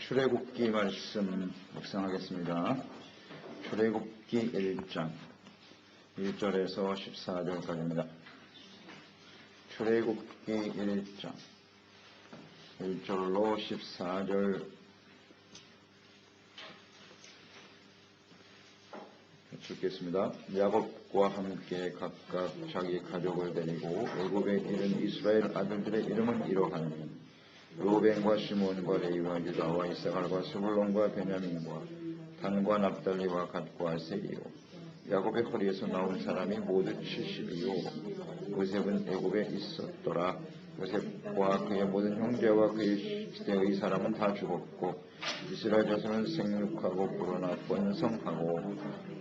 출애굽기 말씀 묵상하겠습니다. 출애굽기 1장 1절에서 14절까지입니다. 출애굽기 1장 1절로 14절 읽겠습니다. 야곱과 함께 각각 자기 가족을 데리고 애굽에 이른 이스라엘 아들들의 이름은 이러하니 루벤과 시몬과 레위와 유다와 이사갈과 스불론과 베냐민과 단과 납달리와 갓과 아셀이요 야곱의 허리에서 나온 사람이 모두 70이요 요셉은 애굽에 있었더라. 요셉과 그의 모든 형제와 그의 시대의 사람은 다 죽었고 이스라엘 자손은 생육하고 불어나 번성하고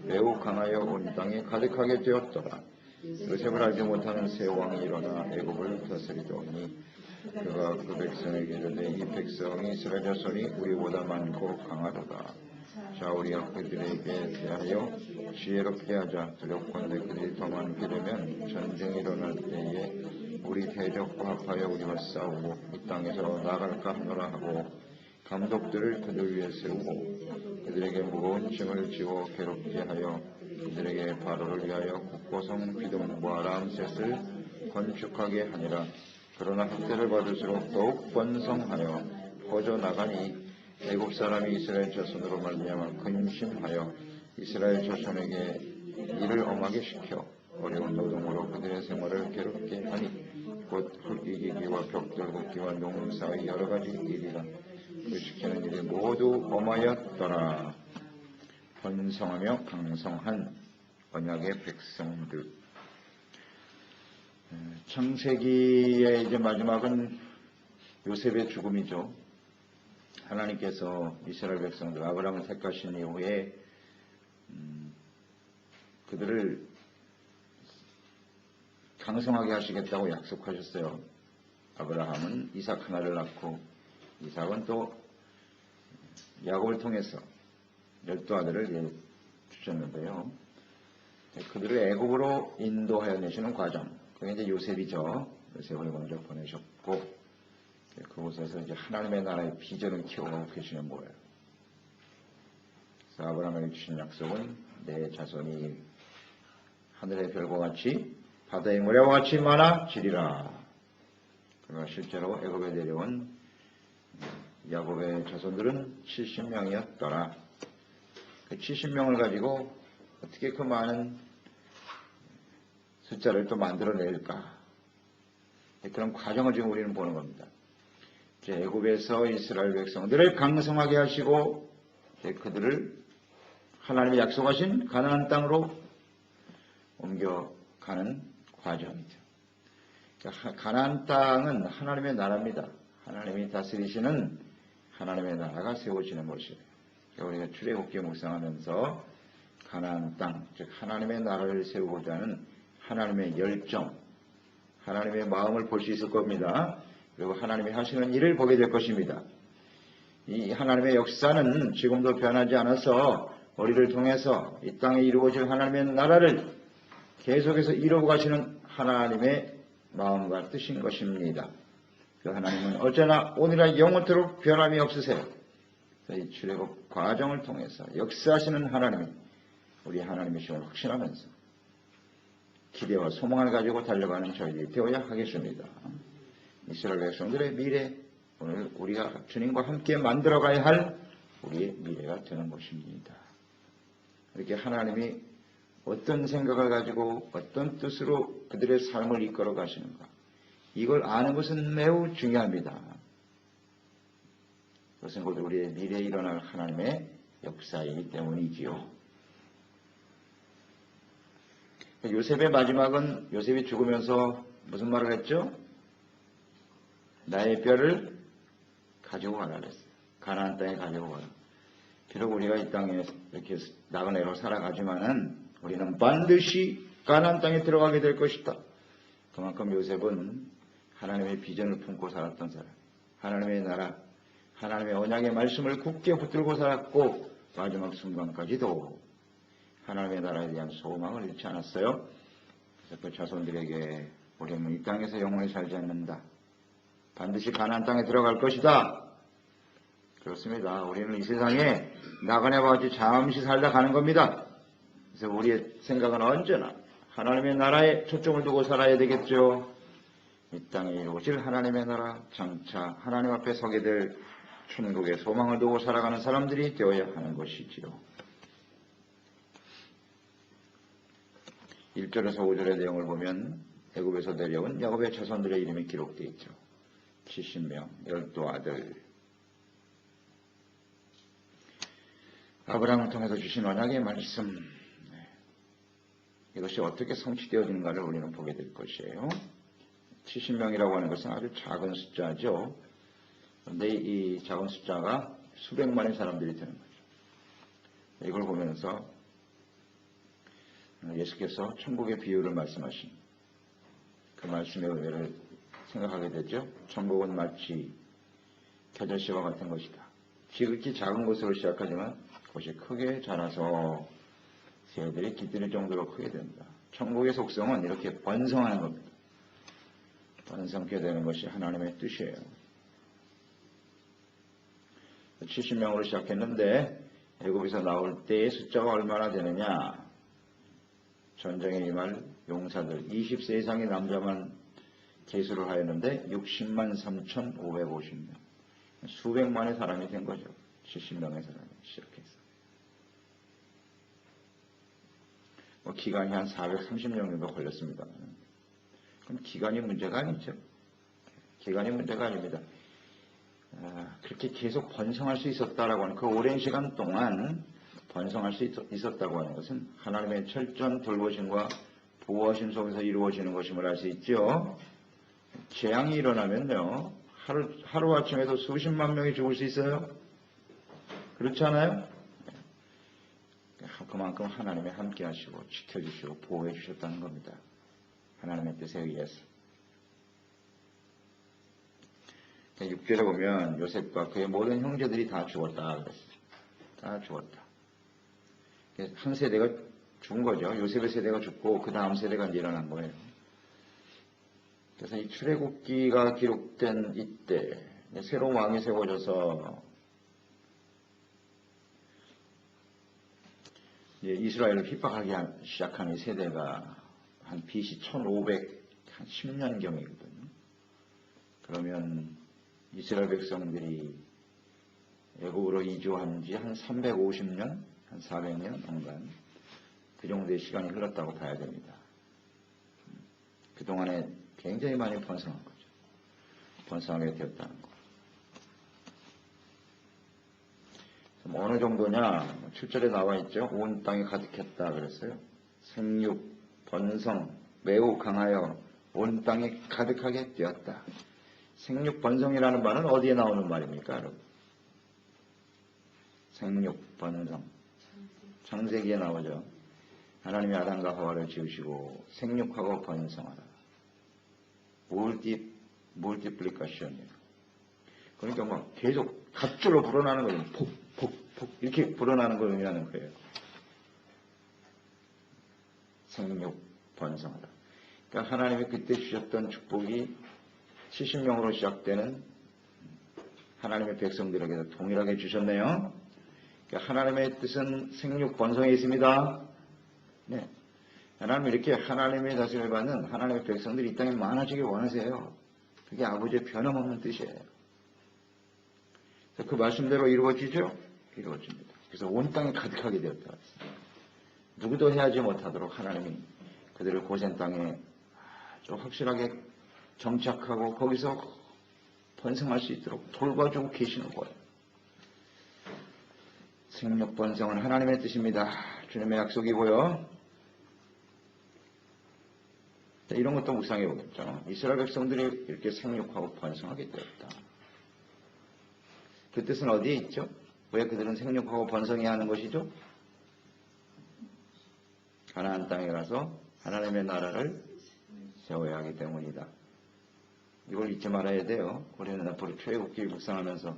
매우 강하여 온 땅에 가득하게 되었더라. 요셉을 알지 못하는 새 왕이 일어나 애굽을 다스리더니 그가 그 백성에게 이르되 이 백성이 이스라엘 자손이 우리보다 많고 강하도다. 자 우리가 그들에게 대하여 지혜롭게 하자. 두렵건대 그들이 더 많게 되면 전쟁이 일어날 때에 우리 대적과 합하여 우리와 싸우고 이 땅에서 나갈까 하노라 하고 감독들을 그들 위에 세우고 그들에게 무거운 짐을 지워 괴롭게 하여 그들에게 바로를 위하여 국고성 비돔과 람셋을 건축하게 하니라. 그러나 학대를 받을수록 더욱 번성하여 퍼져나가니 애굽 사람이 이스라엘 자손으로 말미암아 근심하여 이스라엘 자손에게 일을 엄하게 시켜 어려운 노동으로 그들의 생활을 괴롭게 하니 곧 흙이기기와 벽돌 굽기와 농사의 여러 가지 일이라. 그 시키는 일이 모두 엄하였더라. 번성하며 강성한 언약의 백성들. 창세기의 이제 마지막은 요셉의 죽음이죠. 하나님께서 이스라엘 백성들 아브라함을 택하신 이후에 그들을 강성하게 하시겠다고 약속하셨어요. 아브라함은 이삭 하나를 낳고 이삭은 또 야곱을 통해서 12 아들을 주셨는데요. 그들을 애굽으로 인도하여 내시는 과정, 그게 이제 요셉이죠. 요셉을 먼저 보내셨고 그곳에서 이제 하나님의 나라의 비전을 키워가고 계시는 거예요. 그래서 아브라함에게 주신 약속은 내 자손이 하늘의 별과 같이 바다의 모래와 같이 많아지리라. 그러나 실제로 애굽에 내려온 야곱의 자손들은 70명이었더라. 그 70명을 가지고 어떻게 그 많은 숫자를 또 만들어낼까? 그런 과정을 지금 우리는 보는 겁니다. 애굽에서 이스라엘 백성들을 강성하게 하시고 그들을 하나님이 약속하신 가나안 땅으로 옮겨가는 과정이죠. 가나안 땅은 하나님의 나라입니다. 하나님이 다스리시는 하나님의 나라가 세워지는 곳이에요. 우리가 출애굽기 묵상하면서 가나안 땅, 즉 하나님의 나라를 세우고자 하는 하나님의 열정, 하나님의 마음을 볼 수 있을 겁니다. 그리고 하나님이 하시는 일을 보게 될 것입니다. 이 하나님의 역사는 지금도 변하지 않아서 우리를 통해서 이 땅에 이루어질 하나님의 나라를 계속해서 이루고 가시는 하나님의 마음과 뜻인 것입니다. 그 하나님은 어제나 오늘이나 영원토록 변함이 없으세요. 이 출애굽 과정을 통해서 역사하시는 하나님이 우리 하나님이심을 확신하면서 기대와 소망을 가지고 달려가는 저희들이 되어야 하겠습니다. 이스라엘 백성들의 미래, 오늘 우리가 주님과 함께 만들어가야 할 우리의 미래가 되는 것입니다. 이렇게 하나님이 어떤 생각을 가지고 어떤 뜻으로 그들의 삶을 이끌어 가시는가, 이걸 아는 것은 매우 중요합니다. 그것은 곧 우리의 미래에 일어날 하나님의 역사이기 때문이지요. 요셉의 마지막은 요셉이 죽으면서 무슨 말을 했죠? 나의 뼈를 가지고 가라 그랬어요. 가나안 땅에 가지고 가라. 비록 우리가 이 땅에 이렇게 나그네로 살아가지만은 우리는 반드시 가나안 땅에 들어가게 될 것이다. 그만큼 요셉은 하나님의 비전을 품고 살았던 사람, 하나님의 나라, 하나님의 언약의 말씀을 굳게 붙들고 살았고 마지막 순간까지도 하나님의 나라에 대한 소망을 잃지 않았어요. 그래서 그 자손들에게 우리는 이 땅에서 영원히 살지 않는다. 반드시 가나안 땅에 들어갈 것이다. 그렇습니다. 우리는 이 세상에 나그네와 같이 잠시 살다 가는 겁니다. 그래서 우리의 생각은 언제나 하나님의 나라에 초점을 두고 살아야 되겠죠. 이 땅에 이루어질 하나님의 나라, 장차 하나님 앞에 서게 될 천국의 소망을 두고 살아가는 사람들이 되어야 하는 것이지요. 1절에서 5절의 내용을 보면 애굽에서 내려온 야곱의 자손들의 이름이 기록되어 있죠. 70명, 12아들. 아브라함을 통해서 주신 언약의 말씀, 이것이 어떻게 성취되어지는가를 우리는 보게 될 것이에요. 70명이라고 하는 것은 아주 작은 숫자죠. 그런데 이 작은 숫자가 수백만의 사람들이 되는 거죠. 이걸 보면서 예수께서 천국의 비유를 말씀하신 그 말씀의 의미를 생각하게 되죠. 천국은 마치 겨자씨와 같은 것이다. 지극히 작은 것으로 시작하지만 그것이 크게 자라서 새들이 깃들 정도로 크게 된다. 천국의 속성은 이렇게 번성하는 겁니다. 번성케 되는 것이 하나님의 뜻이에요. 70명으로 시작했는데 애굽에서 나올 때의 숫자가 얼마나 되느냐. 전쟁에 임할 용사들 20세 이상의 남자만 계수를 하였는데 60만 3,550명. 수백만의 사람이 된 거죠. 70명의 사람이 시작해서. 기간이 한 430년 정도 걸렸습니다. 그럼 기간이 문제가 아니죠. 기간이 문제가 아닙니다. 그렇게 계속 번성할 수 있었다라고 하는 그 오랜 시간 동안 번성할 수 있었다고 하는 것은 하나님의 철저한 돌보심과 보호하심 속에서 이루어지는 것임을 알 수 있죠. 재앙이 일어나면요. 하루아침에도 수십만 명이 죽을 수 있어요. 그렇지 않아요? 그만큼 하나님이 함께 하시고 지켜주시고 보호해 주셨다는 겁니다. 하나님의 뜻에 의해서. 6절에 보면 요셉과 그의 모든 형제들이 다 죽었다 그랬어요. 다 죽었다. 한 세대가 죽은 거죠. 요셉의 세대가 죽고 그 다음 세대가 이제 일어난 거예요. 그래서 이 출애굽기가 기록된 이때 새로운 왕이 세워져서 이스라엘을 핍박하기 시작한 이 세대가 한 BC 1510년경이거든요. 그러면 이스라엘 백성들이 애굽으로 이주한 지 한 350년, 한 400년 동안 그 정도의 시간이 흘렀다고 봐야 됩니다. 그동안에 굉장히 많이 번성한 거죠. 번성하게 되었다는 거. 어느 정도냐? 7절에 나와 있죠. 온 땅이 가득했다 그랬어요. 생육, 번성, 매우 강하여 온 땅이 가득하게 되었다. 생육, 번성이라는 말은 어디에 나오는 말입니까, 여러분? 생육, 번성. 창세기에 나오죠. 하나님이 아담과 하와를 지으시고 생육하고 번성하라. multiplication이에요. 그러니까 막 계속 갑줄로 불어나는 거예요. 폭 이렇게 불어나는 걸 의미하는 거예요. 생육, 번성하라. 그러니까 하나님이 그때 주셨던 축복이 70명으로 시작되는 하나님의 백성들에게도 동일하게 주셨네요. 그러니까 하나님의 뜻은 생육, 번성에 있습니다. 네. 하나님이 이렇게 하나님의 다스림을 받는 하나님의 백성들이 이 땅에 많아지길 원하세요. 그게 아버지의 변함없는 뜻이에요. 그 말씀대로 이루어지죠? 이루어집니다. 그래서 온 땅에 가득하게 되었다. 누구도 해하지 못하도록 하나님이 그들을 고센 땅에 아주 확실하게 정착하고 거기서 번성할 수 있도록 돌봐주고 계시는 거예요. 생육 번성은 하나님의 뜻입니다. 주님의 약속이고요. 이런 것도 묵상해 보겠죠. 이스라엘 백성들이 이렇게 생육하고 번성하게 되었다. 그 뜻은 어디에 있죠? 왜 그들은 생육하고 번성해야 하는 것이죠? 가나안 땅에 가서 하나님의 나라를 세워야 하기 때문이다. 이걸 잊지 말아야 돼요. 우리는 앞으로 출애굽기 묵상하면서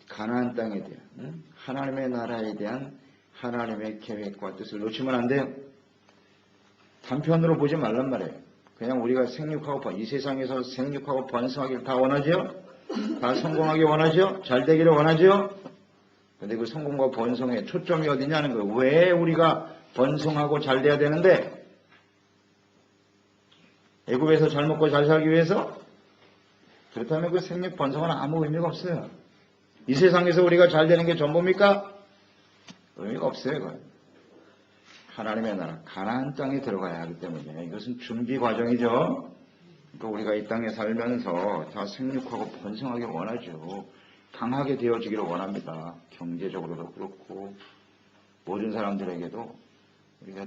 가나안 땅에 대한 하나님의 나라에 대한 하나님의 계획과 뜻을 놓치면 안 돼요. 단편으로 보지 말란 말이에요. 그냥 우리가 생육하고 이 세상에서 생육하고 번성하기를 다 원하죠? 다 성공하기 원하죠? 잘 되기를 원하죠? 근데 그 성공과 번성의 초점이 어디냐는 거예요. 왜 우리가 번성하고 잘 돼야 되는데? 애굽에서 잘 먹고 잘 살기 위해서? 그렇다면 그 생육 번성은 아무 의미가 없어요. 이 세상에서 우리가 잘 되는 게 전부입니까? 의미가 없어요. 그건. 하나님의 나라, 가나안 땅에 들어가야 하기 때문에 이것은 준비 과정이죠. 그러니까 우리가 이 땅에 살면서 다 생육하고 번성하기 원하죠. 강하게 되어지기를 원합니다. 경제적으로도 그렇고 모든 사람들에게도 우리가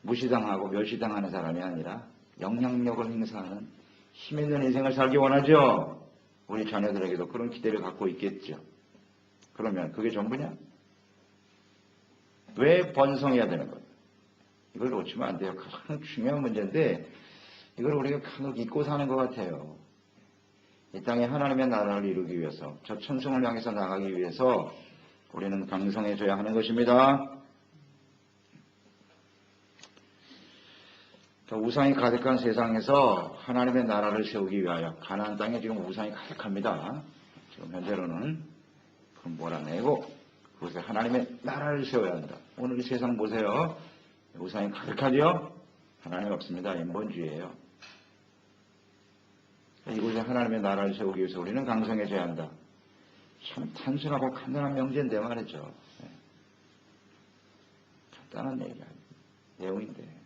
무시당하고 멸시당하는 사람이 아니라 영향력을 행사하는 힘 있는 인생을 살기 원하죠. 우리 자녀들에게도 그런 기대를 갖고 있겠죠. 그러면 그게 전부냐? 왜 번성해야 되는 거예요? 이걸 놓치면 안 돼요. 가장 중요한 문제인데 이걸 우리가 간혹 잊고 사는 것 같아요. 이 땅에 하나님의 나라를 이루기 위해서, 저 천성을 향해서 나가기 위해서 우리는 강성해져야 하는 것입니다. 우상이 가득한 세상에서 하나님의 나라를 세우기 위하여 가나안 땅에 지금 우상이 가득합니다. 지금 현재로는 그럼 몰아내고 그곳에 하나님의 나라를 세워야 한다. 오늘 이 세상 보세요. 우상이 가득하죠? 하나님 없습니다. 인본주의예요. 이곳에 하나님의 나라를 세우기 위해서 우리는 강성해져야 한다. 참 단순하고 간단한 명제인데 말이죠. 간단한 얘기야. 내용인데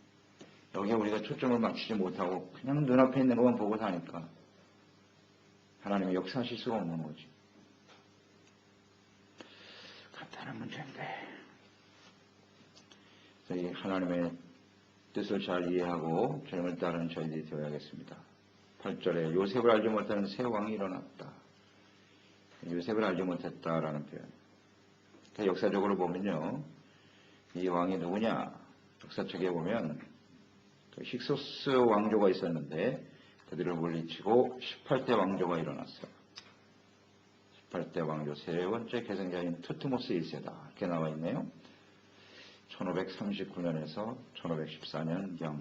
여기에 우리가 초점을 맞추지 못하고 그냥 눈앞에 있는 것만 보고 사니까 하나님의 역사하실 수가 없는 거지. 간단한 문제인데 저희 하나님의 뜻을 잘 이해하고 주님을 따르는 저희들이 되어야겠습니다. 8절에 요셉을 알지 못하는 새 왕이 일어났다. 요셉을 알지 못했다라는 표현. 역사적으로 보면요. 이 왕이 누구냐? 역사책에 보면 힉소스 왕조가 있었는데 그들을 물리치고 18대 왕조가 일어났어요. 18대 왕조 세 번째 계승자인 투트모스 1세다. 이렇게 나와 있네요. 1539년에서 1514년경.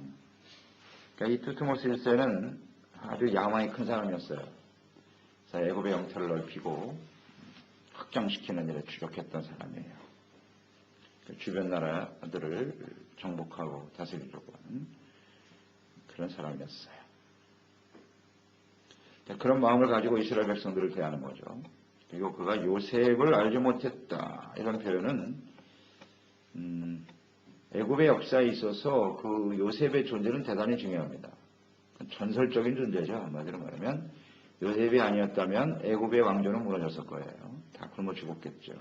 그러니까 이 투트모스 1세는 아주 야망이 큰 사람이었어요. 그래서 애굽의 영토를 넓히고 확장시키는 일에 주력했던 사람이에요. 주변 나라들을 정복하고 다스리려고 하는 그런 사람이었어요. 그런 마음을 가지고 이스라엘 백성들을 대하는 거죠. 그리고 그가 요셉을 알지 못했다. 이런 표현은 애굽의 역사에 있어서 그 요셉의 존재는 대단히 중요합니다. 전설적인 존재죠. 한마디로 말하면 요셉이 아니었다면 애굽의 왕조는 무너졌을 거예요. 다 굶어 죽었겠죠.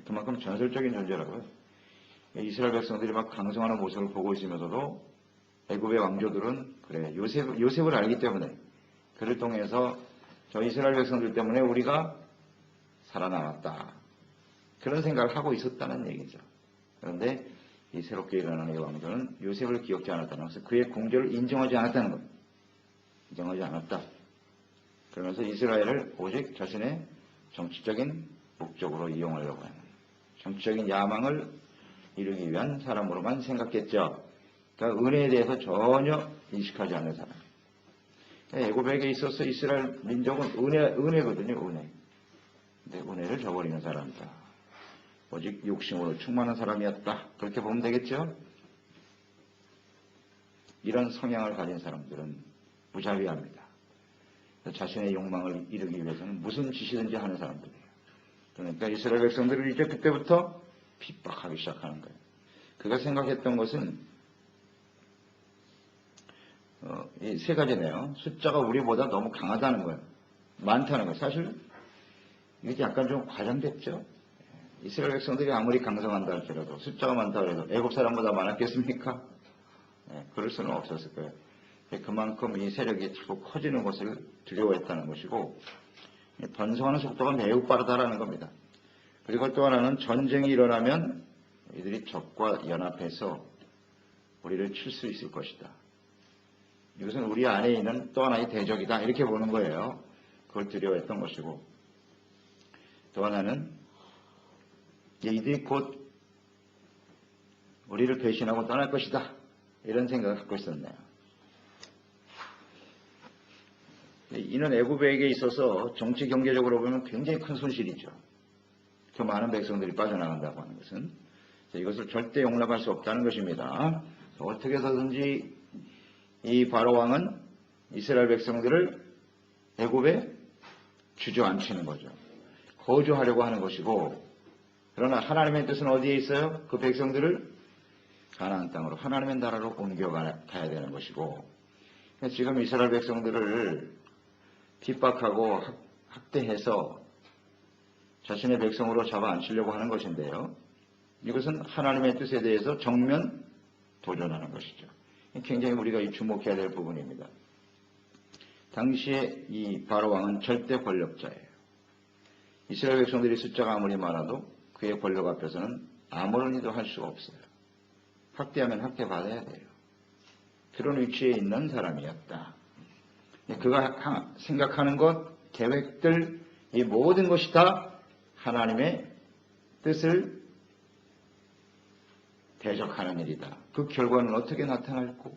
그만큼 전설적인 존재라고요. 이스라엘 백성들이 막 강성하는 모습을 보고 있으면서도 애굽의 왕조들은 그래 요셉을 알기 때문에 그를 통해서 저 이스라엘 백성들 때문에 우리가 살아남았다. 그런 생각을 하고 있었다는 얘기죠. 그런데 이 새롭게 일어나는 이 왕조는 요셉을 기억지 않았다는 것은 그의 공조를 인정하지 않았다는 것. 인정하지 않았다. 그러면서 이스라엘을 오직 자신의 정치적인 목적으로 이용하려고 하는 정치적인 야망을 이루기 위한 사람으로만 생각했죠. 그러니까 은혜에 대해서 전혀 인식하지 않는 사람. 애굽에게 있어서 이스라엘 민족은 은혜거든요. 은혜. 근데 은혜를 저버리는 사람이다. 오직 욕심으로 충만한 사람이었다. 그렇게 보면 되겠죠? 이런 성향을 가진 사람들은 무자비합니다. 자신의 욕망을 이루기 위해서는 무슨 짓이든지 하는 사람들이에요. 그러니까 이스라엘 백성들을 이제 그때부터 핍박하기 시작하는 거예요. 그가 생각했던 것은 이 세 가지네요. 숫자가 우리보다 너무 강하다는 거예요. 많다는 거예요. 사실 이게 약간 좀 과장됐죠. 이스라엘 백성들이 아무리 강성한다 할지라도 숫자가 많다 해도 애국 사람보다 많았겠습니까? 그럴 수는 없었을 거예요. 그만큼 이 세력이 자꾸 커지는 것을 두려워했다는 것이고 번성하는 속도가 매우 빠르다라는 겁니다. 그리고 또 하나는 전쟁이 일어나면 이들이 적과 연합해서 우리를 칠 수 있을 것이다. 이것은 우리 안에 있는 또 하나의 대적이다. 이렇게 보는 거예요. 그걸 두려워했던 것이고 또 하나는 이들이 곧 우리를 배신하고 떠날 것이다. 이런 생각을 갖고 있었네요. 이는 애굽에게 있어서 정치 경제적으로 보면 굉장히 큰 손실이죠. 그 많은 백성들이 빠져나간다고 하는 것은 이것을 절대 용납할 수 없다는 것입니다. 어떻게 해서든지 이 바로 왕은 이스라엘 백성들을 애굽에 주저앉히는 거죠. 거주하려고 하는 것이고, 그러나 하나님의 뜻은 어디에 있어요? 그 백성들을 가나안 땅으로 하나님의 나라로 옮겨가야 되는 것이고, 지금 이스라엘 백성들을 핍박하고 학대해서 자신의 백성으로 잡아 앉히려고 하는 것인데요. 이것은 하나님의 뜻에 대해서 정면 도전하는 것이죠. 굉장히 우리가 주목해야 될 부분입니다. 당시에 이 바로 왕은 절대 권력자예요. 이스라엘 백성들이 숫자가 아무리 많아도 그의 권력 앞에서는 아무런 일도 할 수가 없어요. 학대하면 학대받아야 돼요. 그런 위치에 있는 사람이었다. 그가 생각하는 것, 계획들, 이 모든 것이 다 하나님의 뜻을 대적하는 일이다. 그 결과는 어떻게 나타날고,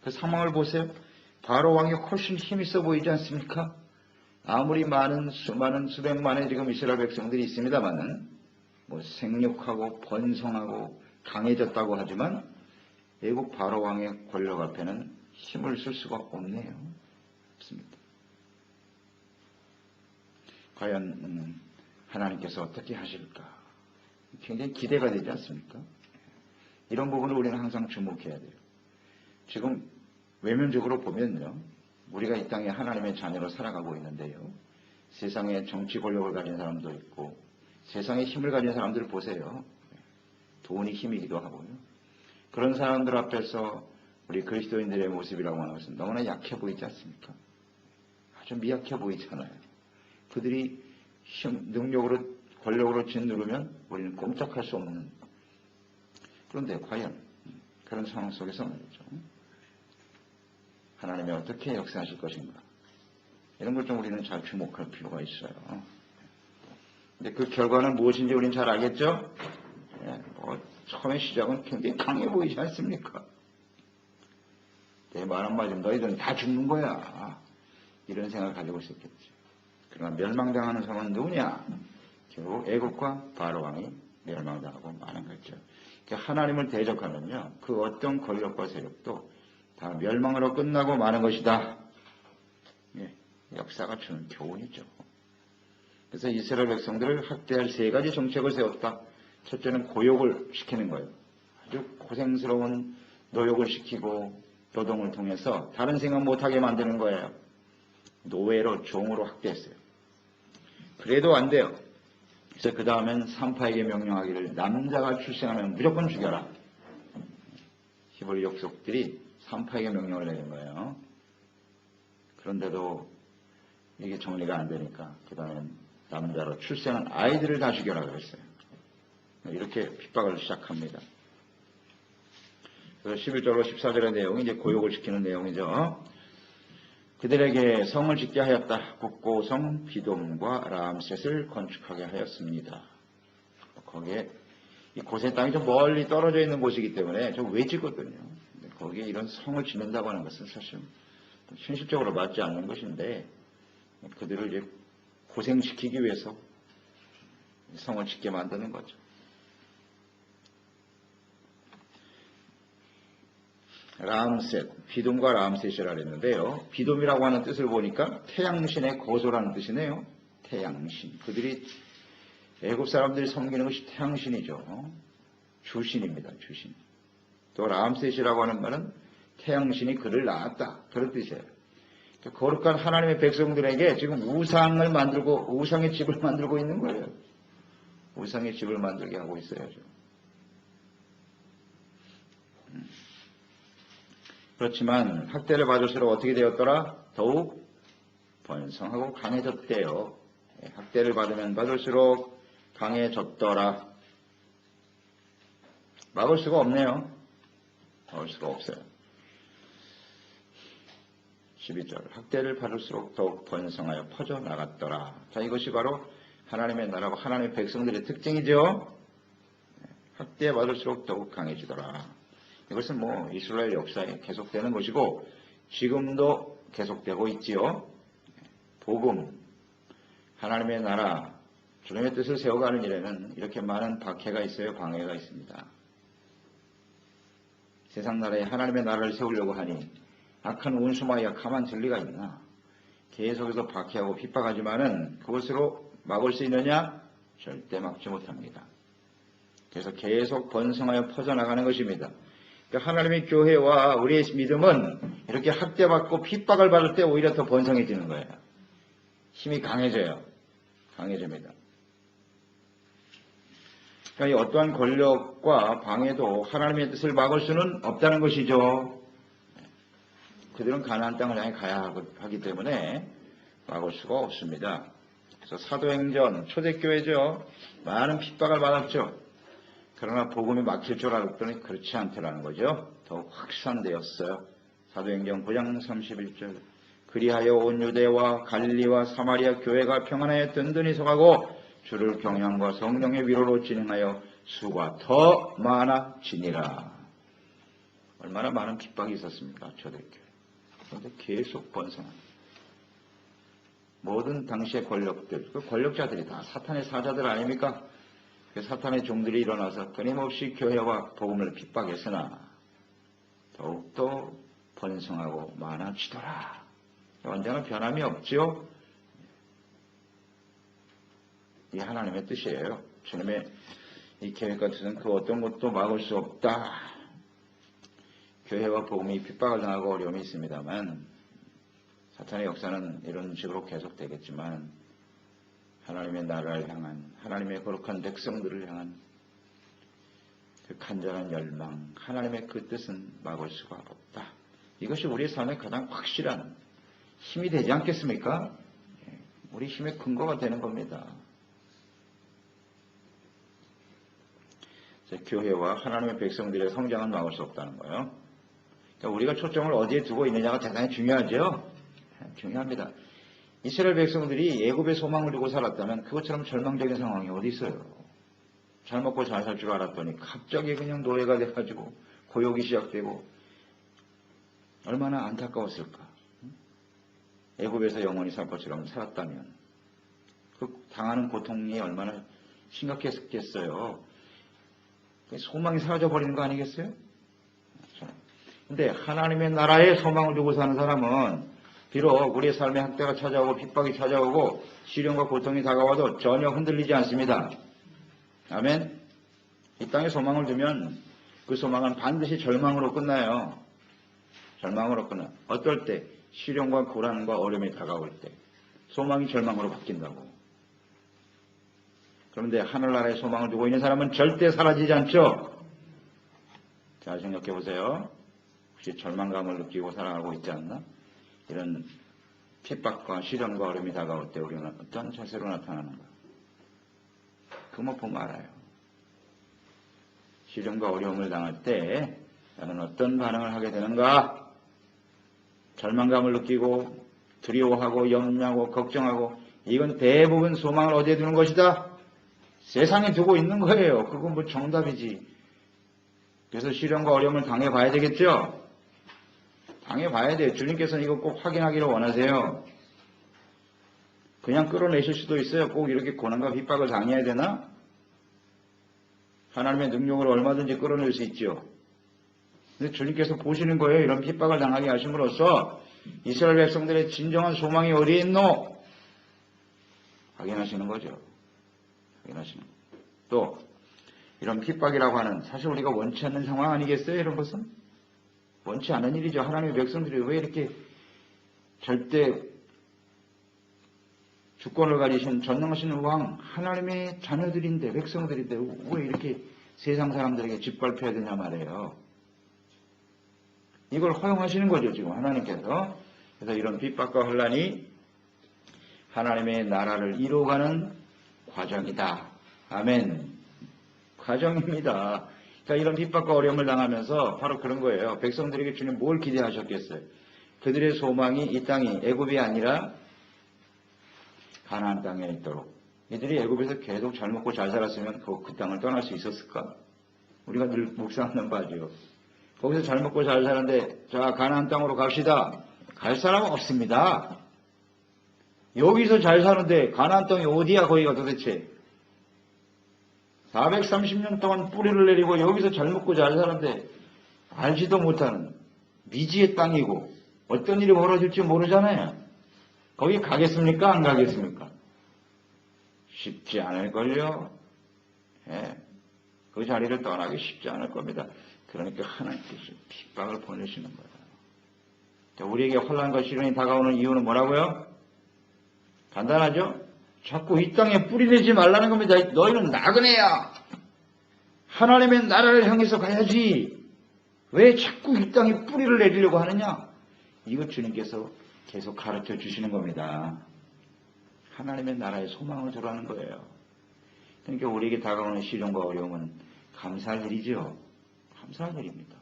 그 상황을 보세요. 바로 왕이 훨씬 힘있어 보이지 않습니까? 아무리 수많은 수백만의 지금 이스라엘 백성들이 있습니다만은 생육하고 번성하고 강해졌다고 하지만 애국 바로 왕의 권력 앞에는 힘을 쓸 수가 없네요. 없습니다. 과연 하나님께서 어떻게 하실까? 굉장히 기대가 되지 않습니까? 이런 부분을 우리는 항상 주목해야 돼요. 지금 외면적으로 보면요, 우리가 이 땅에 하나님의 자녀로 살아가고 있는데요, 세상에 정치 권력을 가진 사람도 있고 세상에 힘을 가진 사람들을 보세요. 돈이 힘이기도 하고요. 그런 사람들 앞에서 우리 그리스도인들의 모습이라고 하는 것은 너무나 약해 보이지 않습니까? 아주 미약해 보이잖아요. 그들이 능력으로 권력으로 짓누르면 우리는 꼼짝할 수 없는. 그런데 과연 그런 상황 속에서 말이죠, 하나님이 어떻게 역사하실 것인가, 이런 걸 좀 우리는 잘 주목할 필요가 있어요. 근데 그 결과는 무엇인지 우리는 잘 알겠죠? 처음에 시작은 굉장히 강해 보이지 않습니까? 내 말 한마디 너희들은 다 죽는 거야, 이런 생각을 가지고 있었겠지. 그러나 멸망당하는 사람은 누구냐? 결국 애국과 바로 왕이 멸망당하고 마는 거죠. 하나님을 대적하면요, 그 어떤 권력과 세력도 다 멸망으로 끝나고 마는 것이다. 역사가 주는 교훈이죠. 그래서 이스라엘 백성들을 학대할 세 가지 정책을 세웠다. 첫째는 고욕을 시키는 거예요. 아주 고생스러운 노역을 시키고 노동을 통해서 다른 생각 못하게 만드는 거예요. 노예로, 종으로 학대했어요. 그래도 안 돼요. 그래서 그 다음엔 산파에게 명령하기를 남자가 출생하면 무조건 죽여라. 히브리 족속들이 산파에게 명령을 내린 거예요. 그런데도 이게 정리가 안 되니까 그 다음엔 남자로 출생한 아이들을 다 죽여라 그랬어요. 이렇게 핍박을 시작합니다. 그래서 11절로 14절의 내용이 이제 고욕을 시키는 내용이죠. 그들에게 성을 짓게 하였다. 국고성 비돔과 라암셋을 건축하게 하였습니다. 거기에 이 고센 땅이 좀 멀리 떨어져 있는 곳이기 때문에 좀 외지거든요. 거기에 이런 성을 짓는다고 하는 것은 사실 현실적으로 맞지 않는 것인데, 그들을 이제 고생시키기 위해서 성을 짓게 만드는 거죠. 라암셋, 비돔과 라암셋이라 그랬는데요. 비돔이라고 하는 뜻을 보니까 태양신의 거소라는 뜻이네요. 태양신. 그들이 애굽 사람들이 섬기는 것이 태양신이죠. 주신입니다. 주신. 또 라암셋이라고 하는 말은 태양신이 그를 낳았다, 그런 뜻이에요. 거룩한 하나님의 백성들에게 지금 우상을 만들고 우상의 집을 만들고 있는 거예요. 우상의 집을 만들게 하고 있어야죠. 그렇지만 학대를 받을수록 어떻게 되었더라? 더욱 번성하고 강해졌대요. 학대를 받으면 받을수록 강해졌더라. 막을 수가 없네요. 막을 수가 없어요. 12절, 학대를 받을수록 더욱 번성하여 퍼져나갔더라. 자, 이것이 바로 하나님의 나라와 하나님의 백성들의 특징이죠. 학대받을수록 더욱 강해지더라. 이것은 이스라엘 역사에 계속되는 것이고 지금도 계속되고 있지요. 복음, 하나님의 나라, 주님의 뜻을 세워가는 일에는 이렇게 많은 박해가 있어요. 방해가 있습니다. 세상 나라에 하나님의 나라를 세우려고 하니 악한 원수마귀가 가만 둘 리가 있나? 계속해서 박해하고 핍박하지만은 그것으로 막을 수 있느냐? 절대 막지 못합니다. 그래서 계속 번성하여 퍼져나가는 것입니다. 그러니까 하나님의 교회와 우리의 믿음은 이렇게 학대받고 핍박을 받을 때 오히려 더 번성해지는 거예요. 힘이 강해져요. 강해집니다. 그러니까 어떠한 권력과 방해도 하나님의 뜻을 막을 수는 없다는 것이죠. 그들은 가나안 땅을 향해 가야 하기 때문에 막을 수가 없습니다. 그래서 사도행전 초대교회죠. 많은 핍박을 받았죠. 그러나 복음이 막힐 줄 알았더니 그렇지 않더라는 거죠. 더욱 확산되었어요. 사도행전 9장 31절 그리하여 온 유대와 갈릴리와 사마리아 교회가 평안하여 든든히 서가고 주를 경외함과 성령의 위로로 진행하여 수가 더 많아지니라. 얼마나 많은 핍박이 있었습니까? 초대교회. 그런데 계속 번성합니다. 모든 당시의 권력들, 그 권력자들이 다 사탄의 사자들 아닙니까? 그 사탄의 종들이 일어나서 끊임없이 교회와 복음을 핍박했으나 더욱더 번성하고 많아지더라. 언제나 변함이 없지요. 이 하나님의 뜻이에요. 주님의 이 계획과 뜻은 그 어떤 것도 막을 수 없다. 교회와 복음이 핍박을 당하고 어려움이 있습니다만 사탄의 역사는 이런 식으로 계속되겠지만 하나님의 나라를 향한 하나님의 거룩한 백성들을 향한 그 간절한 열망, 하나님의 그 뜻은 막을 수가 없다. 이것이 우리의 삶의 가장 확실한 힘이 되지 않겠습니까? 우리 힘의 근거가 되는 겁니다. 교회와 하나님의 백성들의 성장은 막을 수 없다는 거예요. 그러니까 우리가 초점을 어디에 두고 있느냐가 대단히 중요하죠. 중요합니다. 이스라엘 백성들이 애굽의 소망을 두고 살았다면 그것처럼 절망적인 상황이 어디 있어요. 잘 먹고 잘 살 줄 알았더니 갑자기 그냥 노예가 돼가지고 고욕이 시작되고 얼마나 안타까웠을까. 애굽에서 영원히 살 것처럼 살았다면 그 당하는 고통이 얼마나 심각했겠어요. 소망이 사라져버리는 거 아니겠어요? 근데 하나님의 나라에 소망을 두고 사는 사람은 비록 우리의 삶에 학대가 찾아오고 핍박이 찾아오고 시련과 고통이 다가와도 전혀 흔들리지 않습니다. 아멘. 이 땅에 소망을 두면 그 소망은 반드시 절망으로 끝나요. 절망으로 끝나. 어떨 때? 시련과 고난과 어려움이 다가올 때 소망이 절망으로 바뀐다고. 그런데 하늘나라에 소망을 두고 있는 사람은 절대 사라지지 않죠. 잘 생각해 보세요. 혹시 절망감을 느끼고 살아가고 있지 않나? 이런 핍박과 시련과 어려움이 다가올 때 우리는 어떤 자세로 나타나는가? 그것만 보면 알아요. 시련과 어려움을 당할 때 나는 어떤 반응을 하게 되는가? 절망감을 느끼고 두려워하고 염려하고 걱정하고 이건 대부분 소망을 어디에 두는 것이다? 세상에 두고 있는 거예요. 그건 뭐 정답이지. 그래서 시련과 어려움을 당해봐야 되겠죠? 당해봐야 돼요. 주님께서는 이거 꼭 확인하기를 원하세요. 그냥 끌어내실 수도 있어요. 꼭 이렇게 고난과 핍박을 당해야 되나? 하나님의 능력으로 얼마든지 끌어낼 수 있죠. 근데 주님께서 보시는 거예요. 이런 핍박을 당하게 하심으로써 이스라엘 백성들의 진정한 소망이 어디에 있노? 확인하시는 거죠. 확인하시는 거. 또 이런 핍박이라고 하는 사실 우리가 원치 않는 상황 아니겠어요? 이런 것은 원치 않은 일이죠. 하나님의 백성들이 왜 이렇게 절대 주권을 가지신 전능하신 왕 하나님의 자녀들인데 백성들인데 왜 이렇게 세상 사람들에게 짓밟혀야 되냐 말이에요. 이걸 허용하시는 거죠. 지금 하나님께서. 그래서 이런 핍박과 혼란이 하나님의 나라를 이루어가는 과정이다. 아멘. 과정입니다. 그러니까 이런 핍박과 어려움을 당하면서 바로 그런 거예요. 백성들에게 주님 뭘 기대하셨겠어요? 그들의 소망이 이 땅이 애굽이 아니라 가나안 땅에 있도록. 이들이 애굽에서 계속 잘 먹고 잘 살았으면 그 땅을 떠날 수 있었을까? 우리가 늘 묵상하는 바죠. 거기서 잘 먹고 잘 사는데 자 가나안 땅으로 갑시다. 갈 사람은 없습니다. 여기서 잘 사는데 가나안 땅이 어디야 거기가 도대체. 430년 동안 뿌리를 내리고 여기서 잘 먹고 잘 사는데 알지도 못하는 미지의 땅이고 어떤 일이 벌어질지 모르잖아요. 거기 가겠습니까? 안 가겠습니까? 쉽지 않을걸요. 예. 그 자리를 떠나기 쉽지 않을 겁니다. 그러니까 하나님께서 핍박을 보내시는 거예요. 우리에게 환난과 시련이 다가오는 이유는 뭐라고요? 간단하죠? 자꾸 이 땅에 뿌리내지 말라는 겁니다. 너희는 나그네야. 하나님의 나라를 향해서 가야지. 왜 자꾸 이 땅에 뿌리를 내리려고 하느냐? 이거 주님께서 계속 가르쳐 주시는 겁니다. 하나님의 나라의 소망을 주라는 거예요. 그러니까 우리에게 다가오는 시련과 어려움은 감사할 일이죠. 감사할 일입니다.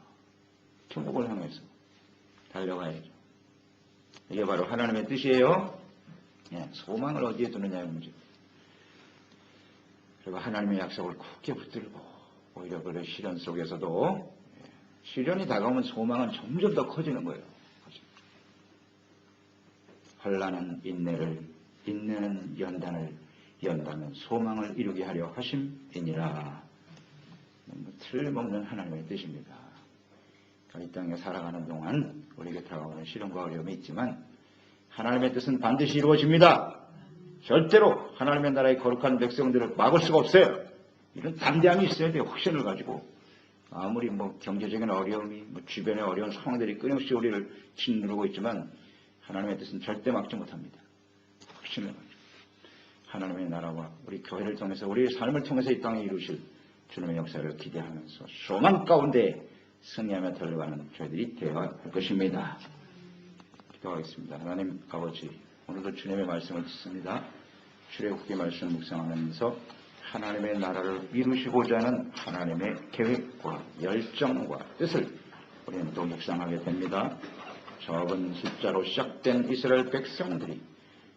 천국을 향해서 달려가야죠. 이게 바로 하나님의 뜻이에요. 예, 소망을 어디에 두느냐의 문제. 그리고 하나님의 약속을 굳게 붙들고 오히려 그 시련 속에서도 시련이 다가오면 소망은 점점 더 커지는 거예요. 환난은 인내를, 인내는 연단을, 연단은 소망을 이루게 하려 하심이니라. 틀림없는 하나님의 뜻입니다. 이 땅에 살아가는 동안 우리에게 다가오는 시련과 어려움이 있지만 하나님의 뜻은 반드시 이루어집니다. 절대로 하나님의 나라의 거룩한 백성들을 막을 수가 없어요. 이런 담대함이 있어야 돼요. 확신을 가지고. 아무리 경제적인 어려움이 주변의 어려운 상황들이 끊임없이 우리를 짓누르고 있지만 하나님의 뜻은 절대 막지 못합니다. 확신을 가지고. 하나님의 나라와 우리 교회를 통해서 우리의 삶을 통해서 이 땅에 이루실 주님의 역사를 기대하면서 소망 가운데 승리하며 달려가는 저희들이 되어야 할 것입니다. 기도하겠습니다. 하나님 아버지, 오늘도 주님의 말씀을 듣습니다. 출애굽기 말씀 묵상하면서 하나님의 나라를 이루시고자 하는 하나님의 계획과 열정과 뜻을 우리는 또 묵상하게 됩니다. 적은 숫자로 시작된 이스라엘 백성들이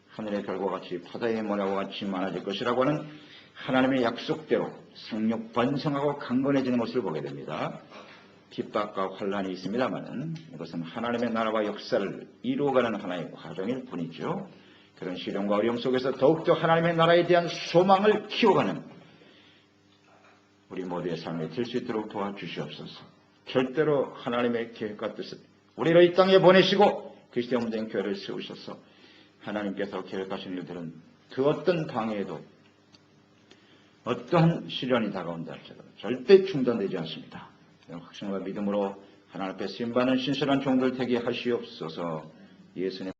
하늘의 별과 같이 바다의 모래와 같이 많아질 것이라고 하는 하나님의 약속대로 생육 번성하고 강건해지는 것을 보게 됩니다. 핍박과 환란이 있습니다만 이것은 하나님의 나라와 역사를 이루어가는 하나의 과정일 뿐이죠. 그런 시련과 어려움 속에서 더욱더 하나님의 나라에 대한 소망을 키워가는 우리 모두의 삶이 될 수 있도록 도와주시옵소서. 절대로 하나님의 계획과 뜻을 우리를 이 땅에 보내시고 그리스도의 몸된 교회를 세우셔서 하나님께서 계획하신 일들은 그 어떤 방해에도 어떠한 시련이 다가온다 할지라도 절대 중단되지 않습니다. 확신과 믿음으로 하나님 앞에 쓰임받는 신실한 종들 되게 하시옵소서. 예수님